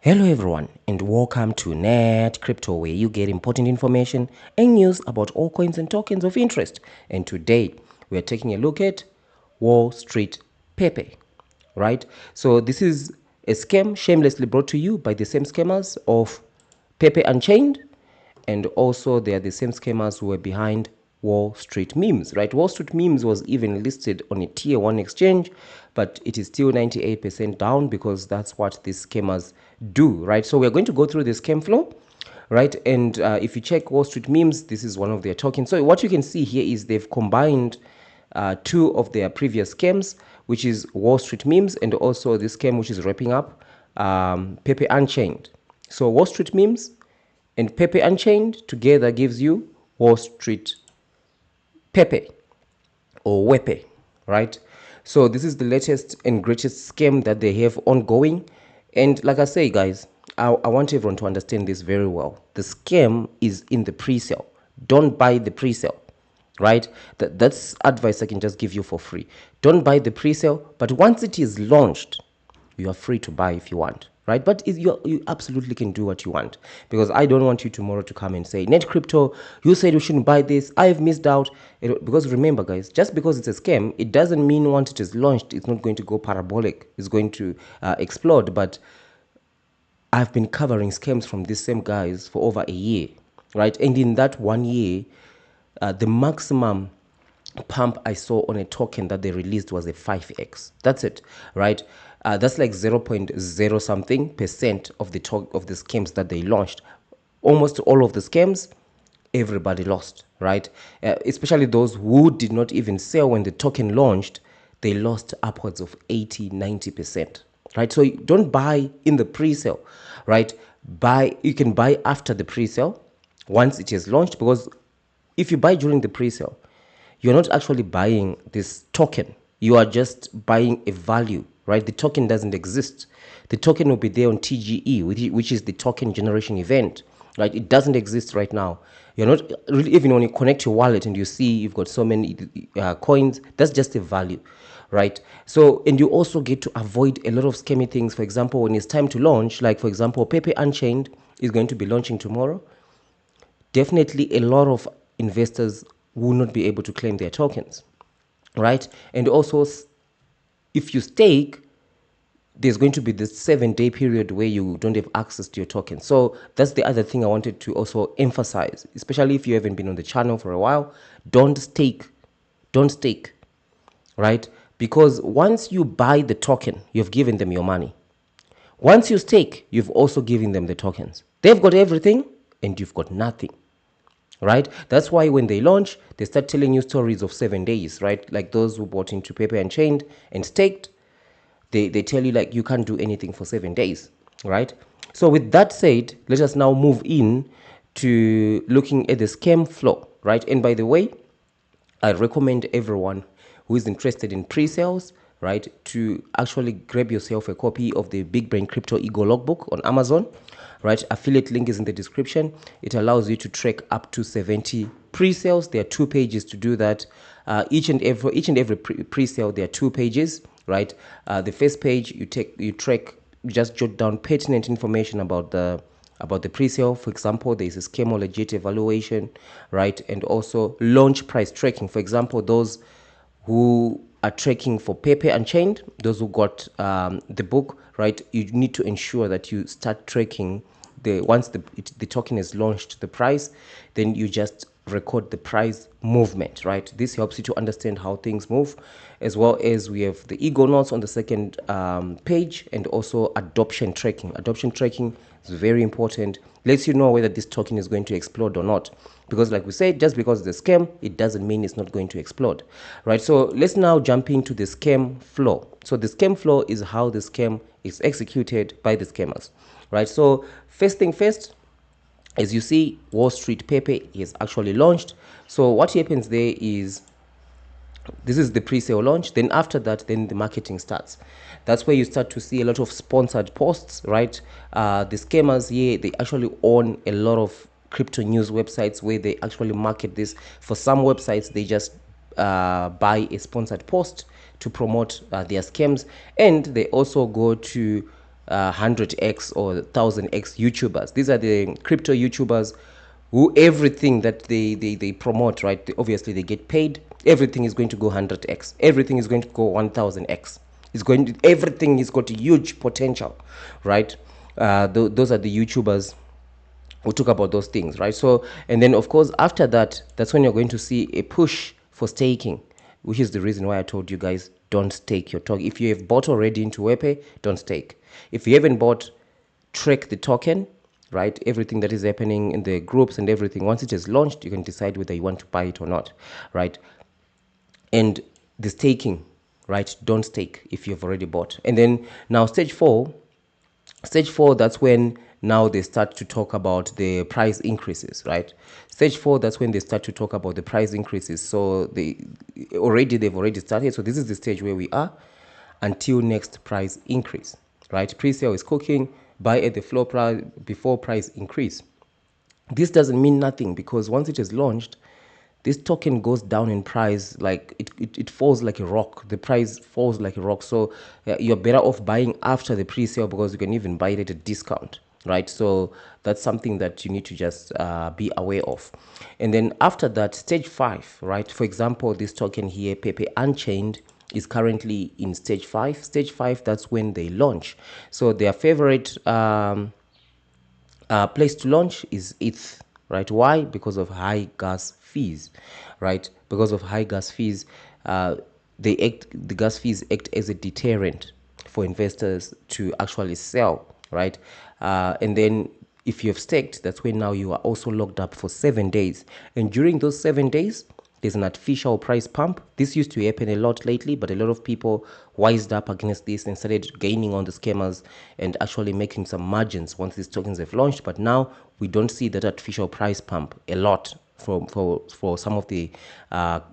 Hello everyone and welcome to Net Crypto, where you get important information and news about all coins and tokens of interest. And today we are taking a look at Wall Street Pepe, right? So this is a scam shamelessly brought to you by the same scammers of Pepe Unchained, and also they are the same scammers who were behind Wall Street Memes, right? Wall Street Memes was even listed on a tier 1 exchange, but it is still 98% down because that's what these scammers do, right? So we're going to go through the scam flow, right? And if you check Wall Street Memes, this is one of their tokens. So what you can see here is they've combined two of their previous scams, which is Wall Street Memes and also this scam which is wrapping up Pepe Unchained. So Wall Street Memes and Pepe Unchained together gives you Wall Street Pepe or Wepe, right? So this is the latest and greatest scam that they have ongoing. And like I say, guys, I want everyone to understand this very well. The scam is in the pre-sale. Don't buy the pre-sale, right? That's advice I can just give you for free. Don't buy the pre-sale, but once it is launched, you are free to buy if you want, right? But you absolutely can do what you want, because I don't want you tomorrow to come and say, Net Crypto, you said we shouldn't buy this, I've missed out. Because remember, guys, just because it's a scam, it doesn't mean once it is launched it's not going to go parabolic, it's going to explode. But I've been covering scams from these same guys for over a year, right? And in that 1 year, the maximum pump I saw on a token that they released was a 5x. That's it, right? That's like 0.0 something percent of the scams that they launched. Almost all of the scams, everybody lost, right? Especially those who did not even sell when the token launched, they lost upwards of 80-90%, right? So don't buy in the pre-sale, right? You can buy after the pre-sale once it is launched, because if you buy during the pre-sale, you're not actually buying this token. You are just buying a value, right? The token doesn't exist. The token will be there on TGE, which is the token generation event, right? It doesn't exist right now. You're not really, even when you connect your wallet and you see you've got so many coins, that's just a value, right? So, and you also get to avoid a lot of scammy things. For example, when it's time to launch, like for example, Pepe Unchained is going to be launching tomorrow. Definitely a lot of investors will not be able to claim their tokens, right? And also, if you stake, there's going to be this 7-day period where you don't have access to your token. So that's the other thing I wanted to also emphasize, especially if you haven't been on the channel for a while. Don't stake, right? Because once you buy the token, you've given them your money. Once you stake, you've also given them the tokens. They've got everything and you've got nothing, right? That's why when they launch, they start telling you stories of 7 days, right? Like those who bought into Pepe Unchained and staked, they tell you like you can't do anything for 7 days, right? So with that said, let us now move in to looking at the scam flow, right? And by the way, I recommend everyone who is interested in pre-sales, right, to actually grab yourself a copy of the Big Brain Crypto Ego Logbook on Amazon, right? Affiliate link is in the description. It allows you to track up to 70 pre-sales. There are 2 pages to do that. Each and every pre-sale, there are 2 pages, right? The first page you just jot down pertinent information about the pre-sale. For example, there is a scam or legit evaluation, right? And also launch price tracking. For example, those who are tracking for Pepe Unchained, those who got the book, right? You need to ensure that you start tracking once the token is launched, the price, then you just record the price movement, right? This helps you to understand how things move, as well as we have the ego notes on the second page, and also adoption tracking. Adoption tracking is very important, lets you know whether this token is going to explode or not, because like we said, just because it's a scam, it doesn't mean it's not going to explode, right? So let's now jump into the scam flow. So the scam flow is how the scam is executed by the scammers, right? So first thing first, as you see, Wall Street Pepe is actually launched. So what happens there is, this is the pre-sale launch. Then after that, then the marketing starts. That's where you start to see a lot of sponsored posts, right? The scammers here, they actually own a lot of crypto news websites where they actually market this. For some websites, they just buy a sponsored post to promote their scams, and they also go to 100x or 1000x YouTubers. These are the crypto YouTubers who everything that they promote, right? Obviously, they get paid. Everything is going to go 100x. Everything is going to go 1000x. Everything has got a huge potential, right? Those are the YouTubers who talk about those things, right? So, and then of course, after that, that's when you're going to see a push for staking, which is the reason why I told you guys don't stake your token. If you have bought already into Wepe, don't stake. If you haven't bought, track the token, right? Everything that is happening in the groups and everything. Once it is launched, you can decide whether you want to buy it or not, right? And the staking, right? Don't stake if you've already bought. And then now stage four, that's when now they start to talk about the price increases, right? Stage four, that's when they start to talk about the price increases. So they've already started. So this is the stage where we are until next price increase, right? Pre-sale is cooking, buy at the floor price before price increase. This doesn't mean nothing because once it is launched, this token goes down in price, like it falls like a rock. The price falls like a rock. So you're better off buying after the pre-sale because you can even buy it at a discount, right? So that's something that you need to just be aware of. And then after that, stage 5, right? For example, this token here, Pepe Unchained, is currently in stage 5. Stage 5, that's when they launch. So their favorite place to launch is ETH, right? Why? Because of high gas fees, right? Because of high gas fees, the gas fees act as a deterrent for investors to actually sell, right? And then if you've staked, that's when now you are also locked up for 7 days. And during those 7 days, there's an artificial price pump. This used to happen a lot lately, but a lot of people wised up against this and started gaining on the scammers and actually making some margins once these tokens have launched. But now we don't see that artificial price pump a lot for some of the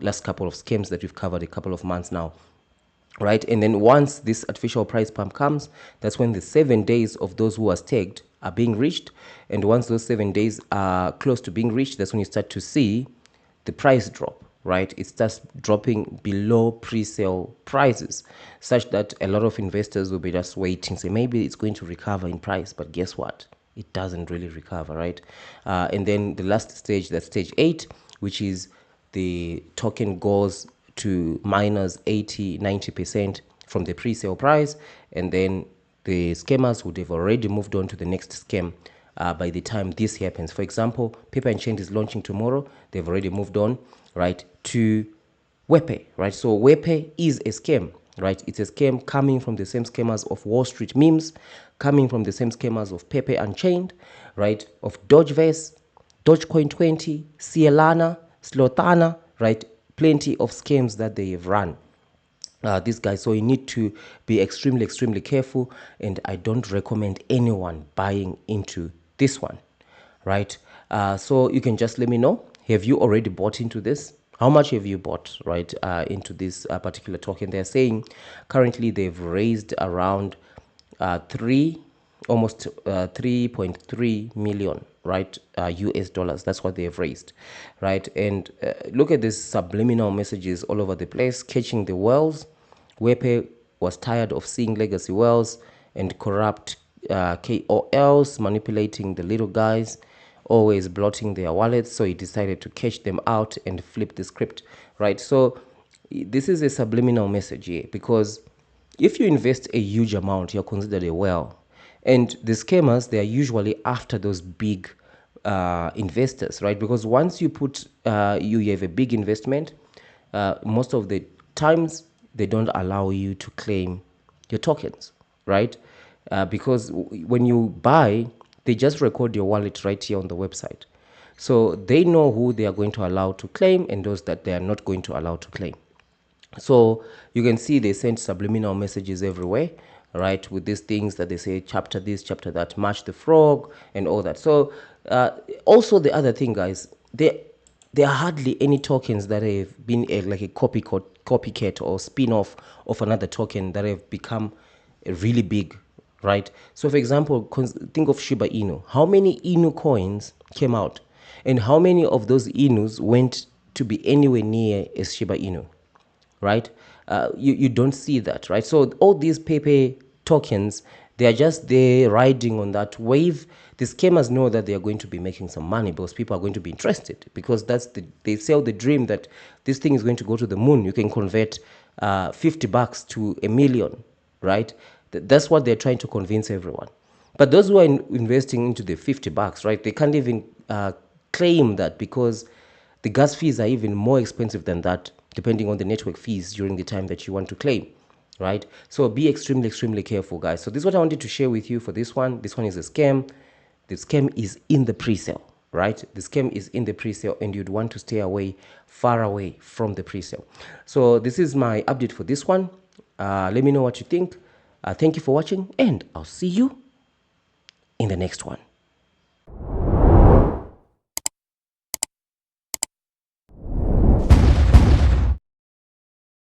last couple of scams that we've covered a couple of months now, right? And then once this artificial price pump comes, that's when the 7 days of those who are staked are being reached. And once those 7 days are close to being reached, that's when you start to see the price drop, right? It starts dropping below pre-sale prices, such that a lot of investors will be just waiting, say maybe it's going to recover in price, but guess what? It doesn't really recover, right? And then the last stage, that's stage 8, which is the token goes to minus 80-90% from the pre-sale price, and then the scammers would have already moved on to the next scam by the time this happens. For example, Pepe Chain is launching tomorrow. They've already moved on, right, to Wepe, right? So Wepe is a scam, right? It's a scam coming from the same scammers of Wall Street memes, coming from the same scammers of Pepe Unchained, right? Of Dogeverse, Dogecoin 20, Cielana, Slothana, right? Plenty of scams that they have run. These guys, so you need to be extremely careful, and I don't recommend anyone buying into this one, right? So you can just let me know, have you already bought into this? How much have you bought, right, into this particular token? They're saying currently they've raised around almost 3.3 million, right, US dollars. That's what they've raised, right? And look at these subliminal messages all over the place, catching the whales. Wepe was tired of seeing legacy whales and corrupt KOLs manipulating the little guys, always blotting their wallets, so he decided to catch them out and flip the script, right? So this is a subliminal message here, because if you invest a huge amount, you're considered a whale. And the scammers, they are usually after those big investors, right? Because once you put, you have a big investment, most of the times they don't allow you to claim your tokens, right? Because when you buy, they just record your wallet right here on the website. So they know who they are going to allow to claim and those that they are not going to allow to claim. So you can see they send subliminal messages everywhere, right? With these things that they say, chapter this, chapter that, match the frog, and all that. So also the other thing, guys, there are hardly any tokens that have been like a copycat or spin-off of another token that have become really big, right? So for example, think of Shiba Inu. How many Inu coins came out? And how many of those Inus went to be anywhere near as Shiba Inu? Right? You don't see that, right? So all these Pepe tokens, They are just there riding on that wave. The scammers know that they are going to be making some money because people are going to be interested, because they sell the dream that this thing is going to go to the moon. You can convert $50 to $1 million, right? That's what they're trying to convince everyone. But those who are investing into the $50, right, they can't even claim that, because the gas fees are even more expensive than that, depending on the network fees during the time that you want to claim, right? So be extremely, extremely careful, guys. So this is what I wanted to share with you for this one. This one is a scam. The scam is in the pre-sale, right? The scam is in the pre-sale, and you'd want to stay away, far away from the pre-sale. So this is my update for this one. Let me know what you think. Thank you for watching, and I'll see you in the next one.